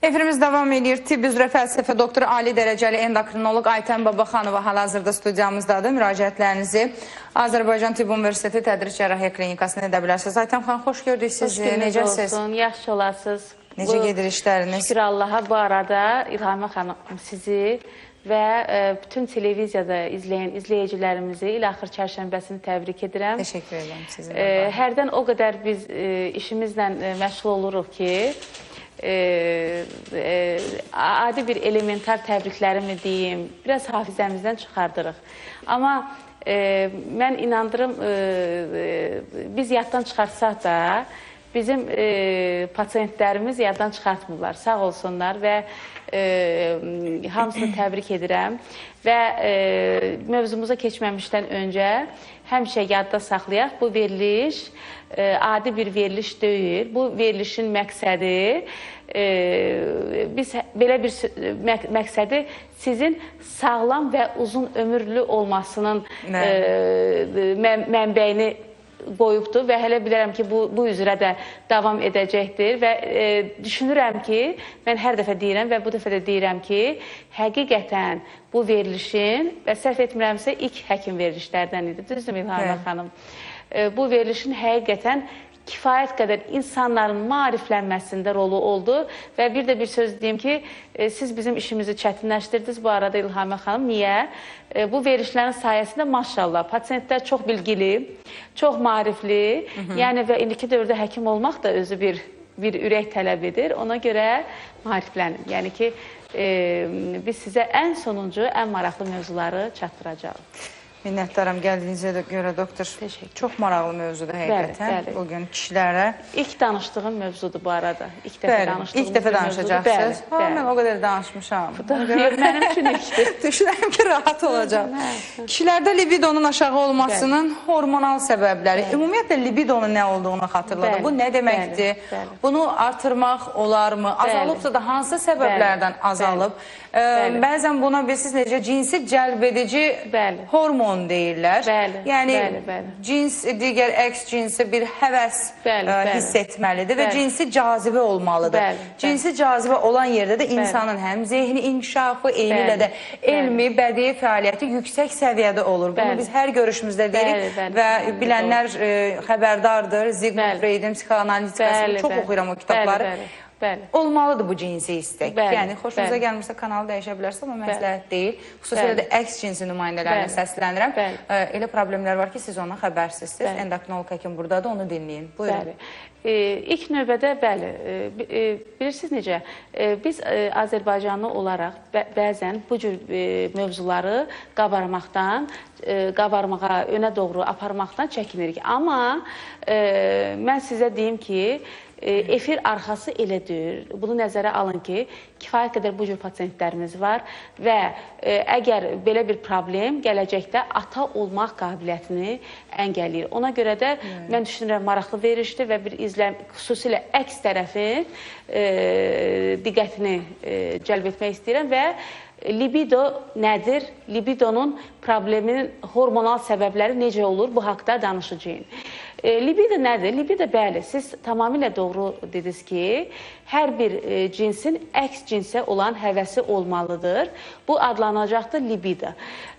Efirimiz davam edir. Tibb üzrə fəlsəfə doktoru, ali dərəcəli endokrinoloq Aytən Babaxanova hal-hazırda studiyamızdadır. Müraciətlərinizi Azərbaycan Tibb Universiteti Tədris Cərrahiyyə Klinikasına edə bilərsiniz. Aytən xanım, xoş gördük sizi. Necəsiz? Yaxşı olasınız. Necə gedir işləriniz? Şükür Allaha. Bu arada İlhamə xanım sizi və bütün televiziyada izləyən izləyicilərimizi il axır çərşənbəsini təbrik edirəm. Təşəkkür edirəm sizin. Hərdən o qədər biz işimizlə məşğul oluruq ki, adi bir elementar təbriklərimi deyim, biraz hafizəmizdən çıxardırıq. Amma mən inandırım, biz yaddan çıxarsaq da, bizim pasiyentlərimiz yaddan çıxartmırlar, sağ olsunlar və hamısını təbrik edirəm. Və mövzumuza keçməmişdən öncə həmişə yadda saxlayaq, bu veriliş adi bir veriliş deyil. Bu verilişin məqsədi, biz belə bir məqsədi sizin sağlam və uzun ömürlü olmasının mənbəyini qoyubdur və hələ bilərəm ki, bu üzrə də davam edəcəkdir və düşünürəm ki, mən hər dəfə deyirəm və bu dəfə də deyirəm ki, həqiqətən bu verilişin, və səhv etmirəmsə, ilk həkim verilişlərdən idi, düzdür İlhamə xanım? Bu verilişin həqiqətən kifayət qədər insanların maariflənməsində rolu oldu və bir də bir söz deyim ki, siz bizim işimizi çətinləşdirdiniz bu arada İlhamə xanım. Niyə? Bu verilişlərin sayəsində maşallah pasiyentlər çox bilgili, çox maarifli, yəni və indiki dövrdə həkim olmaq da özü bir ürək tələb edir. Ona görə maariflənin. Yəni ki, biz sizə ən sonuncu, ən maraqlı mövzuları çatdıracağıq. Minnətdaram gəldiyinizə görə doktor. Çox maraqlı mövzudur həqiqətən. Bugün kişilərə. İlk danışdığım mövzudur bu arada. İlk dəfə danışacaqsınız. Mən o qədər danışmışam. Mənim üçün ilkdir. Düşünürəm ki, rahat olacaq. Kişilərdə libidonun aşağı olmasının hormonal səbəbləri. Ümumiyyətlə libidonun nə olduğunu xatırladım. Bu nə deməkdir? Bunu artırmaq olarmı? Azalıbsa da hansı səbəblərdən azalıb? Bəzən buna bilirsiniz necə cinsi cəlb edici hormon deyirlər. Yəni cins digər əks cinsi bir həvəs hiss etməlidir və cinsi cazibə olmalıdır. Cinsi cazibə olan yerdə də insanın həm zehni inkişafı, eyni ilə də elmi, bədii fəaliyyəti yüksək səviyyədə olur. Bunu biz hər görüşümüzdə deyirik və bilənlər xəbərdardır. Zigmund Freud'un psixoanalitikasını çox oxuyuram o kitabları. Olmalıdır bu cinsi istək. Yəni, xoşunuza gəlmirsə kanalı dəyişə bilərsə, amma məsləhət deyil. Xüsusilə də əks cinsi nümayəndələrinə səslənirəm. Elə problemlər var ki, siz ondan xəbərsizsiniz. Endokrinoloq həkim buradadır, onu dinləyin. Buyurun. İlk növbədə, bəli, bilirsiniz necə, biz Azərbaycanlı olaraq bəzən bu cür mövzuları qabarmağa, önə doğru aparmaqdan çəkinirik. Amma mən sizə deyim ki, efir arxası elə deyil. Bunu nəzərə alın ki, kifayət qədər bu cür pasiyentlərimiz var və əgər belə bir problem gələcəkdə ata olmaq qabiliyyətini əngəlləyir. Ona görə də mən düşünürəm maraqlı verilişdir və bir xüsusilə əks tərəfin diqqətini cəlb etmək istəyirəm və libido nədir? Libidonun probleminin hormonal səbəbləri necə olur? Bu haqda danışacağım. Libido nədir? Libido, bəli, siz tamamilə doğru dediniz ki, hər bir cinsin əks cinsə olan həvəsi olmalıdır. Bu adlanacaqdır libido.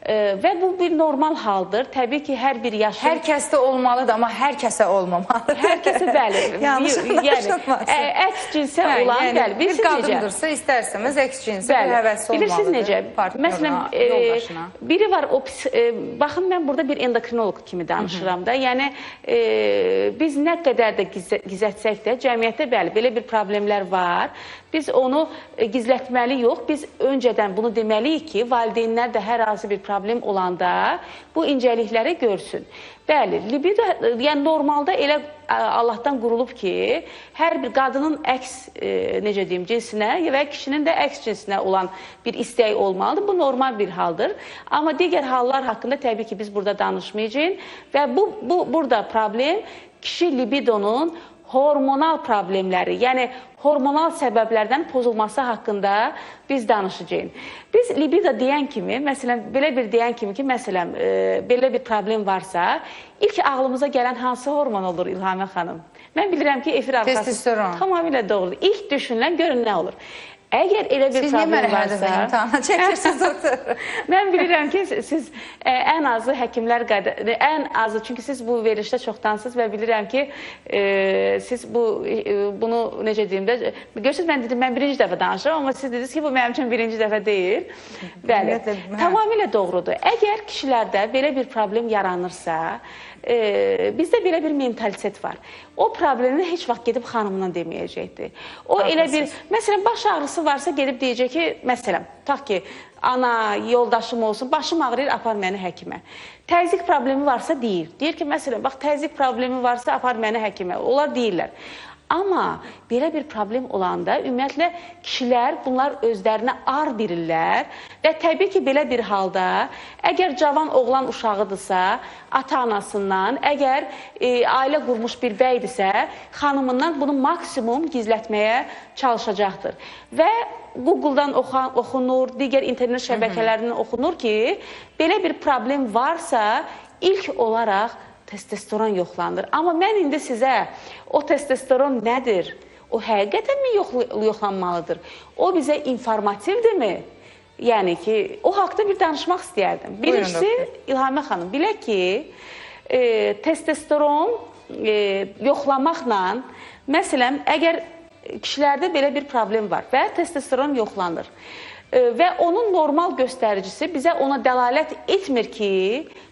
Və bu bir normal haldır. Təbii ki, hər bir yaşın... Hər kəsdə olmalıdır, amma hər kəsə olmamalıdır. Hər kəsə, bəli. Yanlış anlaşılmasın. Əks cinsə olan, bəli. Bir qadındırsa, istərsəmiz əks cinsə bir həvəsi olmalıdır. Bilirsiniz necə? Məsələn, biri var, baxın, mən burada bir endokrinoloq kimi danışıram da. Yəni, biz nə qədər də gizlətsək də, cəmiyyətdə bəli, belə bir problemlər var. Biz onu gizlətməli yox, biz öncədən bunu deməliyik ki, valideynlər də hər hansı bir problem olanda bu incəlikləri görsün. Bəli, libido, yəni normalda elə Allahdan qurulub ki, hər bir qadının əks, necə deyim, cinsinə və kişinin də əks cinsinə olan bir istək olmalıdır. Bu normal bir haldır. Amma digər hallar haqqında təbii ki, biz burada danışmayacağıq və burada problem kişi libidonun hormonal problemləri, yəni hormonal səbəblərdən pozulması haqqında biz danışacağıq. Biz libido deyən kimi, məsələn, belə bir deyən kimi ki, məsələn, belə bir problem varsa, ilk ağlımıza gələn hansı hormon olur İlhamə xanım? Mən bilirəm ki, efir arxası tamamilə doğrudur. İlk düşünülən görün nə olur? Əgər elə bir Siz problem varsa... Siz niyə məni imtihana çəkirsiniz, doktor? Mən bilirəm ki, siz ən azı həkimlər ən azı, çünki siz bu verilişdə çoxdansınız və bilirəm ki, siz bunu necə deyim də, görürsünüz, mən dedim, mən birinci dəfə danışıram, amma siz dediniz ki, bu mənim üçün birinci dəfə deyil. Bəli, tamamilə doğrudur. Əgər kişilərdə belə bir problem yaranırsa, bizdə belə bir mentalitet var. O problemi heç vaxt gedib xanımla deməyəcəkdir. O elə bir, məsələn, baş ağrısı varsa gedib deyəcək ki, məsələn, tutaq ki, ana, yoldaşım olsun, başım ağrıyır, apar məni həkimə. Təzyiq problemi varsa deyir. Deyir ki, məsələn, bax, təzyiq problemi varsa apar məni həkimə. Onlar deyirlər. Amma belə bir problem olanda ümumiyyətlə kişilər bunlar özlərinə ar bilirlər və təbii ki, belə bir halda əgər cavan oğlan uşağıdırsa, ata-anasından, əgər ailə qurmuş bir bəydirsə, xanımından bunu maksimum gizlətməyə çalışacaqdır. Və Google-dan oxunur, digər internet şəbəkələrindən oxunur ki, belə bir problem varsa, ilk olaraq testosteron yoxlanır. Amma mən indi sizə o testosteron nədir? O həqiqətənmi yoxlanmalıdır? O bizə informativdirmi? Yəni ki, o haqda bir danışmaq istəyərdim. Birincisi, İlhamə xanım, bilək ki, testosteron yoxlamaqla, məsələn, əgər kişilərdə belə bir problem var və testosteron yoxlanır və onun normal göstəricisi bizə ona dəlalət etmir ki,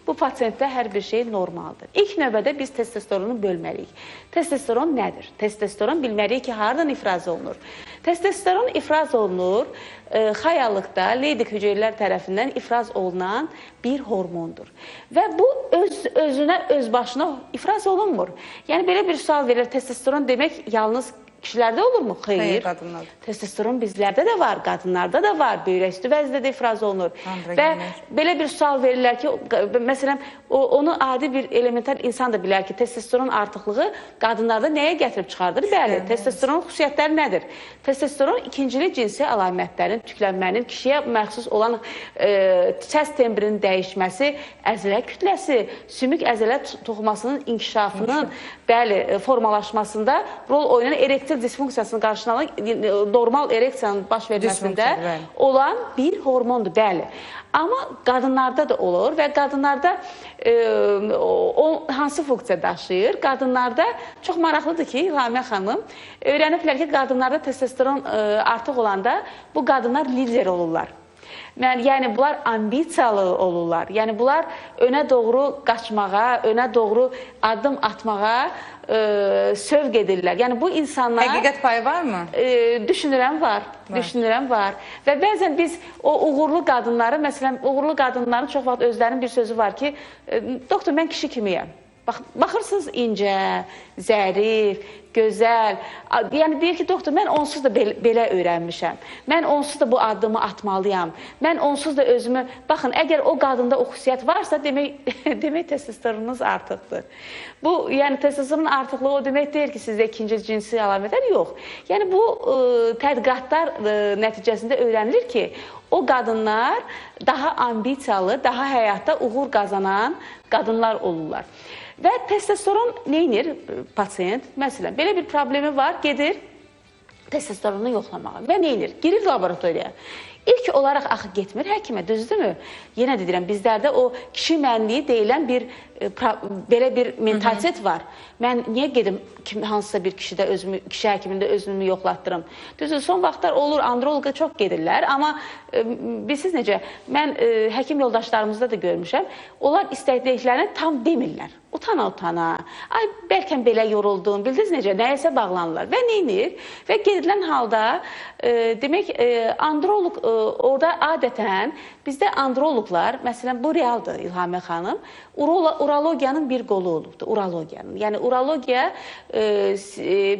bu pasiyentdə hər bir şey normaldır. İlk növbədə biz testosteronu bölməliyik. Testosteron nədir? Testosteron bilməliyik ki, haradan ifraz olunur? Testosteron ifraz olunur, xəyallıqda leydik hüceyrələr tərəfindən ifraz olunan bir hormondur. Və bu öz başına ifraz olunmur. Yəni, belə bir sual verilir, testosteron demək yalnız kişilərdə olurmu? Xeyr. Testosteron bizlərdə də var, qadınlarda da var, böyrəküstü vəzdə də ifraz olunur. Və belə bir sual verirlər ki, məsələn, onu adi bir elementar insan da bilər ki, testosteron artıqlığı qadınlarda nəyə gətirib çıxardır? Bəli, testosteron xüsusiyyətləri nədir? Testosteron ikincili cinsi əlamətlərin, tüklənmənin, kişiyə məxsus olan səs tembrinin dəyişməsi, əzələ kütləsi, sümük əzələ toxumasının inkişafının, bəli, formalaşmasında rol oynayan erektil disfunksiyasının qarşısına alan normal ereksiyanın baş verməsində olan bir hormondur, bəli. Amma qadınlarda da olur və qadınlarda hansı funksiya daşıyır? Qadınlarda çox maraqlıdır ki, İlhamə xanım, öyrəniblər ki, qadınlarda testosteron artıq olanda bu qadınlar lider olurlar. Yəni, bunlar ambisiyalı olurlar. Yəni, bunlar önə doğru qaçmağa, önə doğru addım atmağa sövq edirlər. Yəni, bu insanlar... Həqiqət payı varmı? Düşünürəm, var. Düşünürəm, var. Və bəzən biz o uğurlu qadınları, məsələn, uğurlu qadınların çox vaxt özlərinin bir sözü var ki, doktor, mən kişi kimiyəm. Baxırsınız incə, zərif, gözəl. Yəni, deyir ki, doktor, mən onsuz da belə öyrənmişəm. Mən onsuz da bu addımı atmalıyam. Mən onsuz da özümü... Baxın, əgər o qadında o xüsusiyyət varsa, demək testosteronunuz artıqdır. Bu, yəni, testosteronun artıqlığı o demək deyir ki, sizdə ikinci cinsi əlamətlər yox. Yəni, bu tədqiqatlar nəticəsində öyrənilir ki, o qadınlar daha ambisiyalı, daha həyatda uğur qazanan qadınlar olurlar. Və testosteron neynir pasiyent? Məsələn, belə bir problemi var, gedir testosteronu yoxlamağa və neynir? Girir laboratoriyaya. İlk olaraq axı getmir həkimə, düzdürmü? Yenə deyirəm, bizlərdə o kişi mənliyi deyilən belə bir mentalitet var. Mən niyə gedim hansısa bir kişi həkimində özümü yoxlatdırım? Düzdür, son vaxtlar olur, androloqa çox gedirlər, amma bilirsiniz necə, mən həkim yoldaşlarımızda da görmüşəm, onlar istədiklərini tam demirlər. Utana-utana, ay bəlkə belə yoruldum, bildiniz necə, nəyəsə bağlanırlar və neynir? Və gedilən halda, demək, androloq orada adətən, bizdə androloqlar, məsələn, bu realdır İlhamə xanım, urologiyanın bir qolu olubdur, urologiyanın. Yəni, urologiya,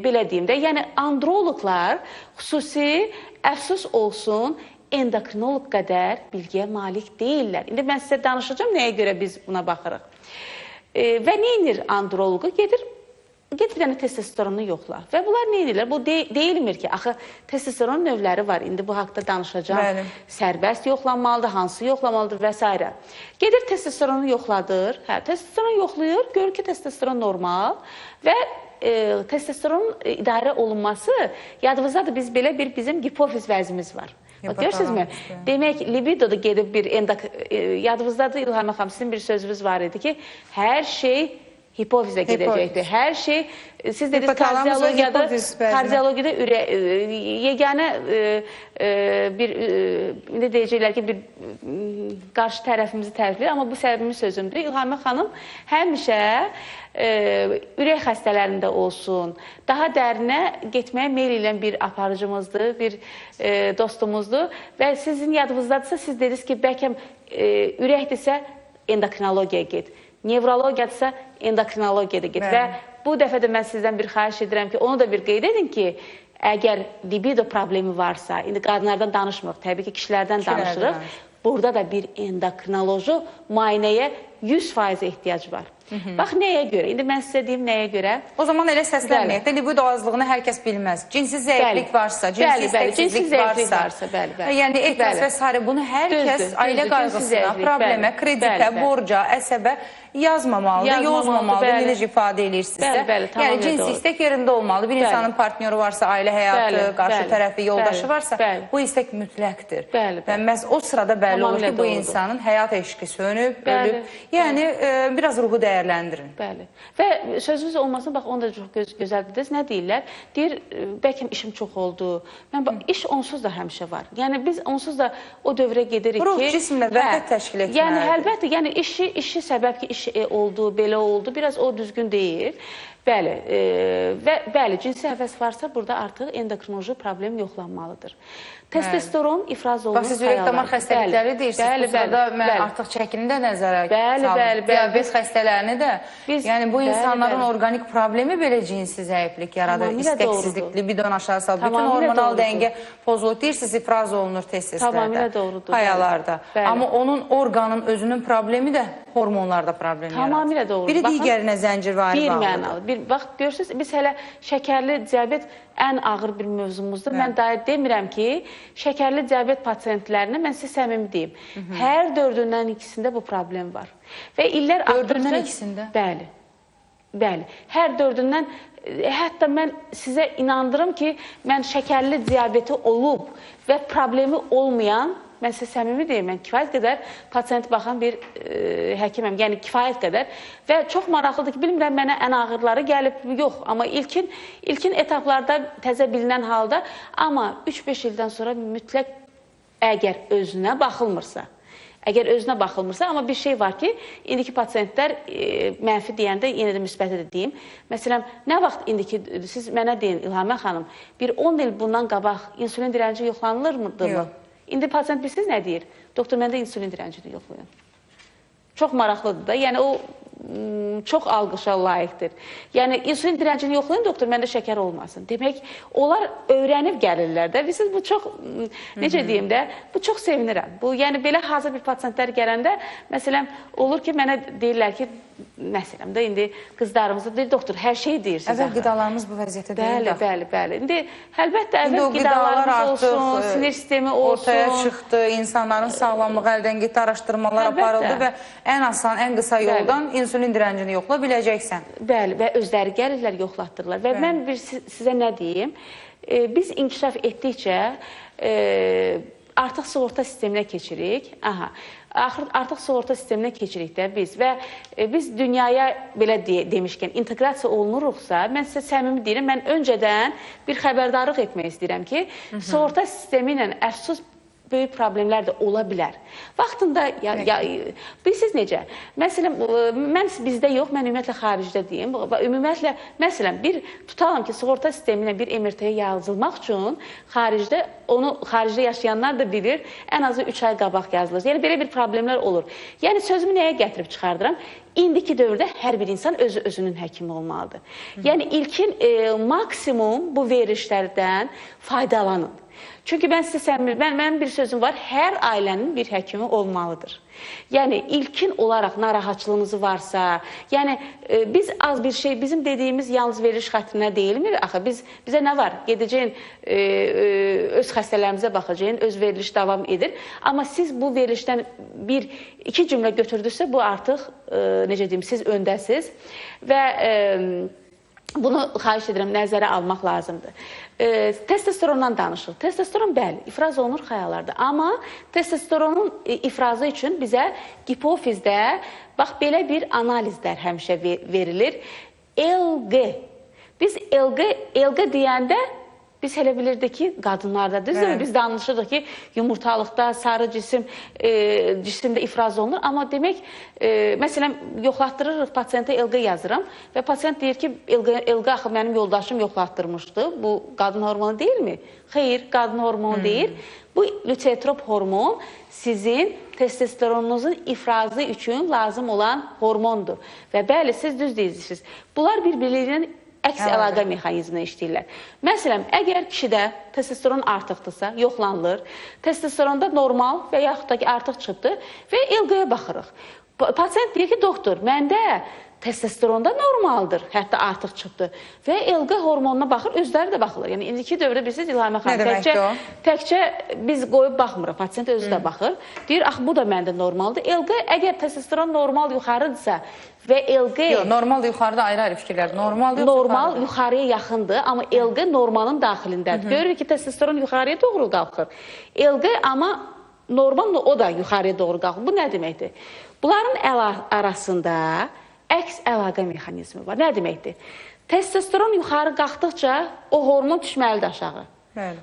belə deyim də, yəni androloqlar xüsusi, əfsus olsun, endokrinoloq qədər bilgiyə malik deyirlər. İndi mən sizə danışacağım, nəyə görə biz buna baxırıq. Və neynir androloqu? Gedir yəni testosteronu yoxla. Və bunlar neynirlər? Bu deyilmir ki, axı testosteron növləri var. İndi bu haqda danışacağım. Sərbəst yoxlanmalıdır, hansı yoxlamalıdır və s. Gedir testosteronu yoxladır. Testosteron yoxlayır, görür ki, testosteron normal və testosteronun idarə olunması, yadınızdadır, biz belə bir bizim hipofiz vəzimiz var. Görürsünüzmü? Demək, libido da gedib bir yadınızdadır, İlham xanım, sizin bir sözünüz var idi ki, hər şey hipofizə gedəcəkdir. Hər şey, siz dediniz, kardiologiyada yeganə bir, ne deyəcəklər ki, bir qarşı tərəfimizi tərifləyir, amma bu səbəbimin sözümdür. İlhamə xanım həmişə ürək xəstələrində olsun, daha dərinə getməyə meyl edən bir aparıcımızdır, bir dostumuzdur və sizin yadınızdadırsa, siz dediniz ki, bəlkə ürəkdirsə endokrinologiyaya get. Nevrologiyadırsa endokrinologiyada get və bu dəfə də mən sizdən bir xahiş edirəm ki, onu da bir qeyd edin ki, əgər libido problemi varsa, indi qadınlardan danışmırıq, təbii ki, kişilərdən danışırıq, burada da bir endokrinoloji müayinəyə 100% ehtiyac var. Bax, nəyə görə? İndi mən sizə deyim nəyə görə. O zaman elə səslənməyək də, libido azlığını hər kəs bilməz. Cinsi zəiflik varsa, cinsi istəksizlik varsa, yəni ehtiyac və s. bunu hər kəs ailə qayğısına, problemə, kreditə, borca, əsəbə yazmamalıdır, yozmamalıdır, necə ifadə edirsinizsə. Yəni cinsi istək yerində olmalı. Bir insanın partnyoru varsa, ailə həyatı, qarşı tərəfi, yoldaşı varsa, bu istək mütləqdir. Və məhz o sırada bəlli olur ki, bu insanın həyat eşqi sönüb, ölüb. Yəni, biraz ruhu dəyərləndirin. Bəli. Və sözünüz olmasın, bax, onu da çox gözəl dediniz. Nə deyirlər? Deyir, bəlkə işim çox oldu. İş onsuz da həmişə var. Yəni, biz onsuz da o dövrə gedirik ki... Ruh cisimlə vəhdət təşkil etməlidir. Yəni, əlbəttə, yəni işi səbəb ki, iş oldu, belə oldu, biraz o düzgün deyil. Bəli, və bəli, cinsi həvəs varsa, burada artıq endokrinoloji problem yoxlanmalıdır. Testosteron ifraz olunur. Bax, siz ürək-damar xəstəlikləri deyirsiniz. Bu sırada mən artıq çəkini də nəzərə salım. Diabet xəstələrini də. Yəni, bu insanların organik problemi belə cinsi zəiflik yaradır. İstəksizlik, libidon aşağı sal. Bütün hormonal dəngə pozulur. Deyirsiniz, ifraz olunur tez-tezlərdə, hayalarda. Amma onun orqanın özünün problemi də hormonlarda problem yaradır. Tamamilə doğrudur. Biri digərinə zəncirvari bağlıdır. Bax, görürsünüz, biz hələ şəkərli diabet ən ağır bir mövzumuzdur. Mən daha demirəm ki, şəkərli diabet pasiyentlərinə mən sizə səmimi deyim. Hər dördündən ikisində bu problem var. Və illər dördündən ikisində? Bəli. Bəli. Hər dördündən, hətta mən sizə inandırım ki, mən şəkərli diabeti olub və problemi olmayan, mən sizə səmimi deyim, mən kifayət qədər pasiyent baxan bir həkiməm, yəni kifayət qədər və çox maraqlıdır ki, bilmirəm mənə ən ağırları gəlib, yox, amma ilkin etaplarda təzə bilinən halda, amma 3-5 ildən sonra mütləq əgər özünə baxılmırsa, amma bir şey var ki, indiki pasiyentlər mənfi deyəndə, yenə də müsbəti də deyim, məsələn, nə vaxt indiki, siz mənə deyin, İlhamə xanım, bir 10 il bundan qabaq insulin direnci yoxlanılırdı mı? İndi pasiyent bilirsiniz nə deyir? Doktor, məndə insulin direncini yoxlayın. Çox maraqlıdır da, yəni o çox alqışa layiqdir. Yəni, insulin direncini yoxlayın, doktor, məndə şəkər olmasın. Demək, onlar öyrənib gəlirlər də. Bilirsiniz, bu çox, necə deyim də, bu çox sevinirəm. Yəni, belə hazır bir pasiyentlər gələndə, məsələn, olur ki, mənə deyirlər ki, məsələn də, indi qızlarımızda deyir, doktor, hər şey deyirsiniz. Əvvəl qidalarımız bu vəziyyətə deyil. Bəli. İndi, əlbəttə, əvvəl qidalarımız olsun, sinir sistemi olsun. Ortaya çıxdı, insanların sağlamlığı əldən getdi, araşdırmalar aparıldı və ən asan, ən qısa yoldan insulin direncini yoxla biləcəksən. Bəli, və özləri gəlirlər, yoxlatdırırlar. Və mən sizə nə deyim, biz inkişaf etdikcə artıq sığorta sisteminə keçirik. Artıq sığorta sisteminə keçirik də biz və biz dünyaya belə demişkən inteqrasiya olunuruqsa, mən sizə səmimi deyirəm, mən öncədən bir xəbərdarlıq etmək istəyirəm ki, sığorta sistemi ilə əfsus böyük problemlər də ola bilər. Vaxtında, bilirsiniz necə? Məsələn, mən bizdə yox, mən ümumiyyətlə xaricdə deyim. Ümumiyyətlə, məsələn, tutalım ki, sığorta sistemi ilə bir MRT-yə yazılmaq üçün xaricdə yaşayanlar da bilir, ən azı 3 ay qabaq yazılır. Yəni, belə bir problemlər olur. Yəni, sözümü nəyə gətirib çıxardıram? İndiki dövrdə hər bir insan özünün həkimi olmalıdır. Yəni, ilkin maksimum bu verilişlərdən faydalanın. Çünki mənim bir sözüm var, hər ailənin bir həkimi olmalıdır. Yəni, ilkin olaraq narahatçılığınız varsa, yəni, biz az bir şey, bizim dediyimiz yalnız veriliş xətrinə deyilmir, axı, bizə nə var? Gedəcəyin, öz xəstələrimizə baxacaqın, öz veriliş davam edir. Amma siz bu verilişdən iki cümlə götürdünüzsə, bu artıq, necə deyim, siz öndəsiz və bunu xahiş edirəm, nəzərə almaq lazımdır. Testosterondan danışır. Testosteron bəli, ifraz olunur xəyalarda. Amma testosteronun ifrazı üçün bizə hipofizdə, bax, belə bir analizlər həmişə verilir. LG. Biz LG deyəndə, biz elə bilirdik ki, qadınlarda, düzdür mü? Biz danışırdıq ki, yumurtalıqda, sarı cisimdə ifraz olunur. Amma demək, məsələn, yoxlatdırırıq, pasiyentə LG yazıram və pasiyent deyir ki, LG axı mənim yoldaşım yoxlatdırmışdı. Bu, qadın hormonu deyilmi? Xeyr, qadın hormonu deyil. Bu, lütetrop hormon sizin testosteronunuzun ifrazı üçün lazım olan hormondur. Və bəli, siz düz deyirsiniz. Bunlar bir-birlərinin əks əlaqə mexanizminə işləyirlər. Məsələn, əgər kişidə testosteron artıqdırsa, yoxlanılır, testosteronda normal və yaxud da ki, artıq çıxıbdır və LG-yə baxırıq. Pasiyent deyir ki, doktor, məndə testosteronda normaldır, hətta artıq çıxdı. Və LG hormonuna baxır, özləri də baxılır. Yəni, indiki dövrdə bilirsiniz, İlhamə xanım, təkcə biz qoyub baxmırıq, pasiyent özü də baxır. Deyir, ax, bu da məndə normaldır. LG, əgər testosteron normal yuxarıdırsa və LG... Yox, normal yuxarıda ayrı-ayrı fikirlər. Normal yuxarıya yaxındır, amma LG normalın daxilindədir. Görürük ki, testosteron yuxarıya doğru qalxır. LG, amma normal o da yuxarıya doğru qalxır. Bu nə deməkdir? Bunların arasında əks əlaqə mexanizmi var. Nə deməkdir? Testosteron yuxarı qalxdıqca o hormon düşməlidir aşağı.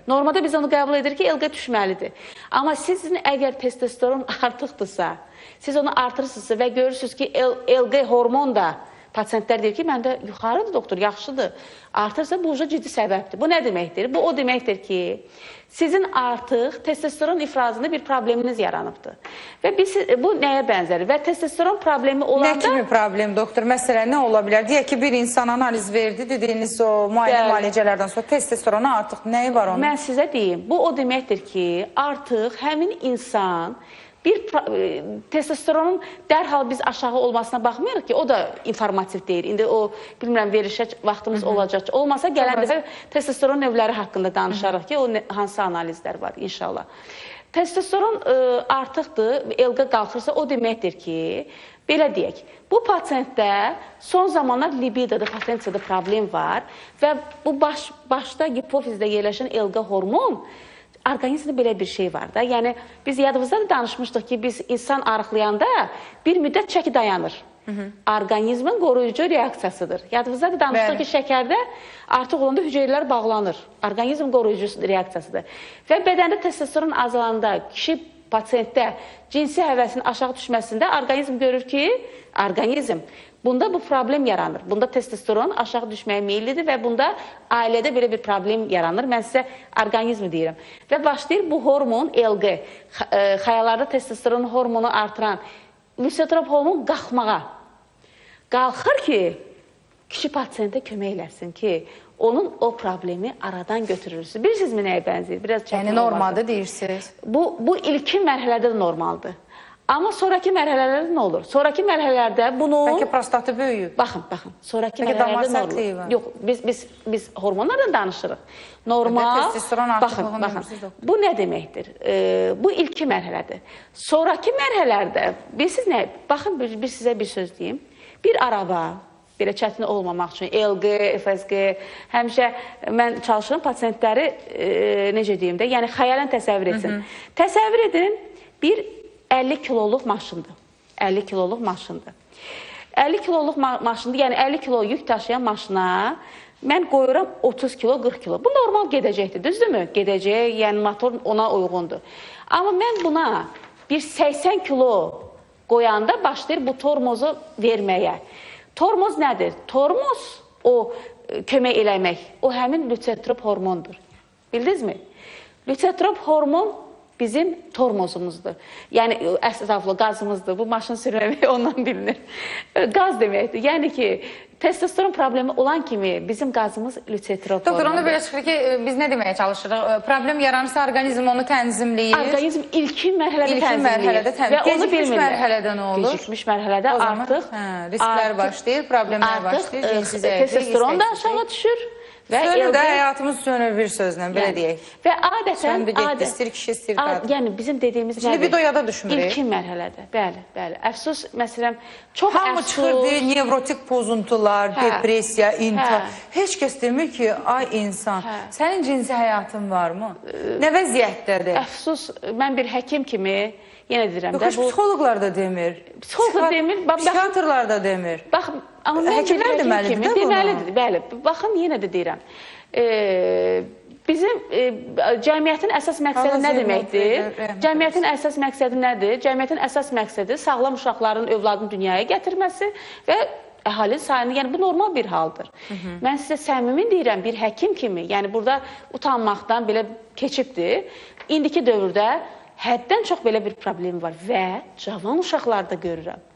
Normalda biz onu qəbul edirik ki, LG düşməlidir. Amma sizin əgər testosteron artıqdırsa, siz onu artırırsınızsa və görürsünüz ki, LG hormon da pasiyentlər deyir ki, məndə yuxarıdır doktor, yaxşıdır. Artırsa bu ciddi səbəbdir. Bu nə deməkdir? Bu o deməkdir ki, sizin artıq testosteron ifrazında bir probleminiz yaranıbdır. Və bu nəyə bənzərir? Və testosteron problemi olanda... Nə kimi problem, doktor? Məsələn, nə ola bilər? Deyək ki, bir insan analiz verdi, dediyiniz o müalicələrdən sonra testosterona artıq nəyi var onun? Mən sizə deyim, bu o deməkdir ki, artıq həmin insan testosteronun dərhal biz aşağı olmasına baxmayırıq ki, o da informativ deyir. İndi o, bilmirəm, verişə vaxtımız olacaq. Olmasa gələn dəfə testosteron növləri haqqında danışarıq ki, o hansı analizlər var inşallah. Testosteron artıqdır, LG qalxırsa o deməkdir ki, belə deyək, bu pasiyentdə son zamanlar libidoda, potensiyada problem var və bu başda hipofizdə yerləşən LG hormon orqanizmdə belə bir şey var da. Yəni, biz yadımızda da danışmışdıq ki, biz insan arıqlayanda bir müddət çəki dayanır. Orqanizmin qoruyucu reaksiyasıdır. Yadımızda da danışdıq ki, şəkərdə artıq olanda hüceyrələr bağlanır. Orqanizm qoruyucu reaksiyasıdır. Və bədəndə testosteron azalanda, kişi pasiyentdə cinsi həvəsinin aşağı düşməsində orqanizm görür ki, bunda bu problem yaranır. Bunda testosteron aşağı düşməyə meyillidir və bunda ailədə belə bir problem yaranır. Mən sizə orqanizmi deyirəm. Və başlayır bu hormon LG, xəyalarda testosteron hormonu artıran lütetrop hormon qalxmağa. Qalxır ki, kişi pasiyentə kömək eləsin ki, onun o problemi aradan götürürsün. Bilirsinizmi nəyə bənzəyir? Biraz çətin olmadı. Yəni, normaldır deyirsiniz. Bu ilkin mərhələdə də normaldır. Amma sonraki mərhələlərdə nə olur? Sonraki mərhələlərdə bunu... Bəlkə prostatı böyüyüb. Baxın. Sonraki mərhələlərdə nə olur? Yox, biz hormonlardan danışırıq. Normal... Testosteron artıqlığını demişsiniz. Bu nə deməkdir? Bu ilki mərhələdir. Sonraki mərhələlərdə, bilirsiniz nə? Baxın, sizə bir söz deyim. Bir araba, belə çətin olmamaq üçün, LG, FSG, həmişə mən çalışıram pasiyentləri, necə deyim də, yəni xəyalən təsəvvür etsin. Təsəvvür edin, bir 50 kiloluq maşındır. 50 kiloluq maşındır. 50 kiloluq maşındır, yəni 50 kilo yük daşıyan maşına mən qoyuram 30 kilo, 40 kilo. Bu normal gedəcəkdir, düzdürmü? Gedəcək, yəni motor ona uyğundur. Amma mən buna bir 80 kilo qoyanda başlayır bu tormozu verməyə. Tormoz nədir? Tormoz o kömək eləmək, o həmin lütetrop hormondur. Bildinizmi? Lütetrop hormon bizim tormozumuzdur. Yəni, əslində qazımızdır. Bu maşın sürməmək ondan bilinir. Qaz deməkdir. Yəni ki, testosteron problemi olan kimi bizim qazımız lütetrop hormondur. Doktor, onda belə çıxır ki, biz nə deməyə çalışırıq? Problem yaranırsa orqanizm onu tənzimləyir. Orqanizm ilkin mərhələdə tənzimləyir. Gecikmiş mərhələdə nə olur? Gecikmiş mərhələdə artıq risklər başlayır, problemlər başlayır. Testosteron da aşağı düşür. Sönür də həyatımız sönür bir sözlə, belə deyək. Və adətən... Söndü, getdi, istir kişi, istir qadın. Yəni, bizim dediyimiz nədir? Libidoya da düşmürük. İlkin mərhələdə, bəli. Əfsus, məsələn, çox hamı çıxır deyir, nevrotik pozuntular. sular, depressiya, intihar. Heç kəs demir ki, ay insan, sənin cinsi həyatın varmı? Nə vəziyyətdədir? Əfsus, mən bir həkim kimi yenə deyirəm də bu... Psixoloqlar da demir. Psixoloq da demir. Psixiatrlar da demir. Bax, amma mən bir həkim kimi deməlidir. Bəli, baxın, yenə də deyirəm. Bizim cəmiyyətin əsas məqsədi nə deməkdir? Cəmiyyətin əsas məqsədi nədir? Cəmiyyətin əsas məqsədi sağlam uşaqların, övladın dünyaya gətirməsi və əhali sayını, yəni bu normal bir haldır. Mən sizə səmimi deyirəm, bir həkim kimi, yəni burada utanmaqdan belə keçibdir. İndiki dövrdə həddən çox belə bir problem var və cavan uşaqlarda görürəm.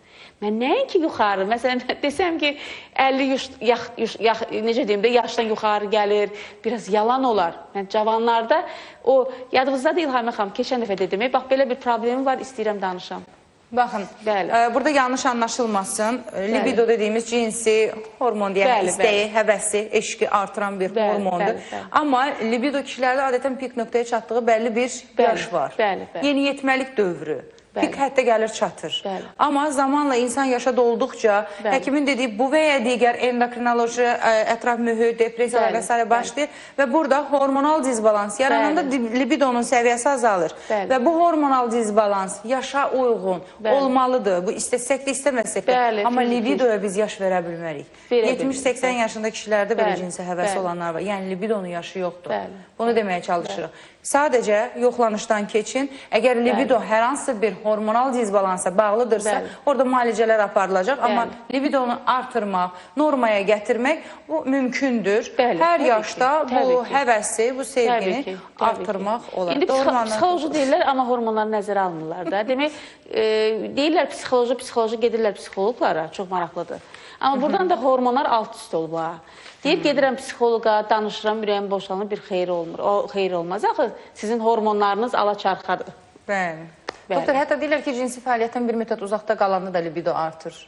Mən nəinki yuxarı, məsələn, desəm ki, 50 necə deyim də, yaşdan yuxarı gəlir, biraz yalan olar. Mən cavanlarda, o, yadınızda da İlhamə xanım, keçən dəfə dedim, bax, belə bir problemi var, istəyirəm danışam. Baxın, burada yanlış anlaşılmasın. Libido dediğimiz cinsi hormon deyək, istəyi, həvəsi, eşqi artıran bir hormondur. Amma libido kişilərdə adətən pik nöqtəyə çatdığı bəlli bir yaş var. Yeniyetməlik dövrü. Pik həddə gəlir, çatır. Amma zamanla insan yaşa dolduqca, həkimin dediyi bu və ya digər endokrinoloji, ətraf mühit, depressiya və s. başlayır və burada hormonal dizbalans yarananda libidonun səviyyəsi azalır. Və bu hormonal dizbalans yaşa uyğun olmalıdır. Bu istəsək də, istəməsək də. Amma libidoya biz yaş verə bilmərik. 70-80 yaşında kişilərdə belə cinsi həvəsi olanlar var. Yəni libidonun yaşı yoxdur. Bunu deməyə çalışırıq. Sadəcə yoxlanışdan keçin. Əgər libido hər hansı bir hormonal dizbalansa bağlıdırsa, orada müalicələr aparılacaq. Amma libidonu artırmaq, normaya gətirmək bu mümkündür. Hər yaşda bu həvəsi, bu sevgini artırmaq olar. İndi psixoloji deyirlər, amma hormonları nəzərə alınırlar da. Demək, deyirlər psixoloji gedirlər psixologlara, çox maraqlıdır. Amma buradan da hormonlar alt üst olublar. Deyib, gedirəm psixoloqa, danışıram, ürəyim boşalır, bir xeyri olmur. O xeyri olmaz. Axı, sizin hormonlarınız alaçarxadır. Bəli. Doktor, hətta deyirlər ki, cinsi fəaliyyətdən bir müddət uzaqda qalanda da libido artır.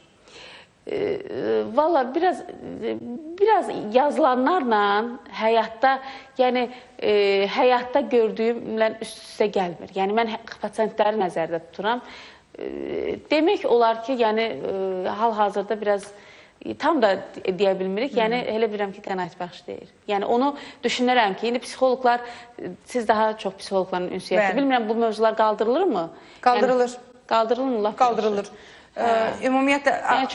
Valla, biraz yazılanlarla həyatda, yəni həyatda gördüyümlə üst-üstə gəlmir. Yəni, mən pasiyentləri nəzərdə tuturam. Demək olar ki, yəni, hal-hazırda biraz... Tam da deyə bilmirik, yəni elə bilirəm ki, qənaət bəxş deyil. Yəni onu düşünərəm ki, indi psixologlar, siz daha çox psixologların ünsiyyəti, bilmirəm bu mövzular qaldırılırmı? Qaldırılır. Qaldırılmır? Qaldırılır. Ümumiyyətlə,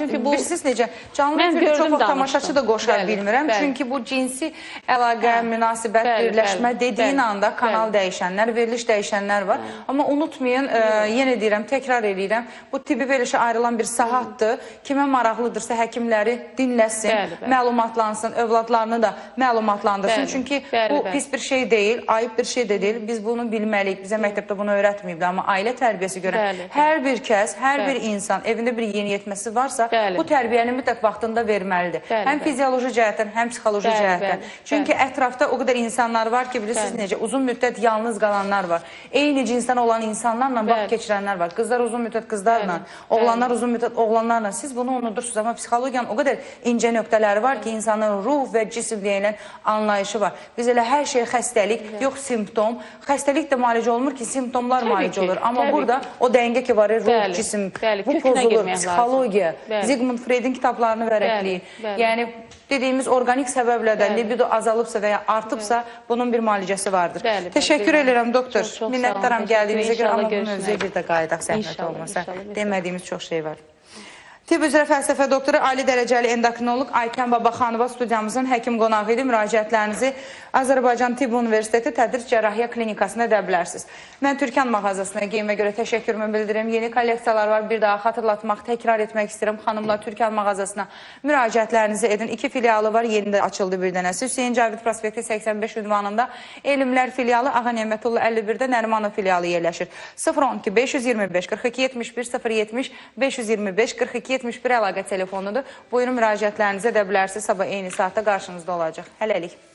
bilirsiniz necə, canlı efirdə çox vaxt tamaşaçı da qoşar bilmirəm. Çünki bu cinsi əlaqə, münasibət, birləşmə dediyin anda kanal dəyişənlər, veriliş dəyişənlər var. Amma unutmayın, yenə deyirəm, təkrar edirəm, bu tibi verilişə ayrılan bir saatdır. Kimə maraqlıdırsa həkimləri dinləsin, məlumatlansın, övladlarını da məlumatlandırsın. Çünki bu pis bir şey deyil, ayıb bir şey de deyil. Biz bunu bilməliyik, bizə məktəbdə bunu öyrətməyiblər. Amma ailə tərbiyəsi görə hər bir kəs, hər bir insan evində bir yeniyetməsi varsa, bu tərbiyəni mütləq vaxtında verməlidir. Həm fizioloji cəhətdən, həm psixoloji cəhətdən. Çünki ətrafda o qədər insanlar var ki, bilirsiniz necə, uzun müddət yalnız qalanlar var. Eyni cinsdən olan insanlarla vaxt keçirənlər var. Qızlar uzun müddət qızlarla, oğlanlar uzun müddət oğlanlarla. Siz bunu unudursunuz, amma psixologiyanın o qədər incə nöqtələri var ki, insanın ruh və cisim deyilən anlayışı var. Biz elə hər şey xəstəlik, yox simptom. Xəstəlik də müalicə olmur ki, simptomlar müalicə olur. Amma burada o dəngə ki var, ruh, cisim, bu pozulur, psixologiya, Zigmund Freud'in kitablarını vərəqləyin. Yəni, dediyimiz organik səbəblə də libido azalıbsa və ya artıbsa, bunun bir müalicəsi vardır. Təşəkkür edirəm, doktor. Minnətdaram gəldiyinizə görə, amma bu mövzuya bir də qayıdaq zəhmət olmasa. Demədiyimiz çox şey var. Tibb üzrə fəlsəfə doktoru, ali dərəcəli endokrinoloq Aytən Babaxanova studiyamızın həkim qonağı idi. Müraciətlərinizi Azərbaycan Tibb Universiteti Tədris Cərrahiyyə Klinikasına edə bilərsiniz. Mən Türkan mağazasına geyimə görə təşəkkürümü bildirim. Yeni kolleksiyalar var. Bir daha xatırlatmaq, təkrar etmək istəyirəm. Xanımlar Türkan mağazasına müraciətlərinizi edin. 2 filialı var. Yeni də açıldı bir dənəsi. Hüseyin Cavid prospekti 85 ünvanında Elmlər filialı, Ağa Nemətulla 51-də Nərimanov filialı yerləşir. 012 525 42 71 070 525 42 71 əlaqə telefonudur. Buyurun müraciətlərinizi edə bilərsiniz. Sabah eyni saatda qarşınızda olacaq. Hələlik.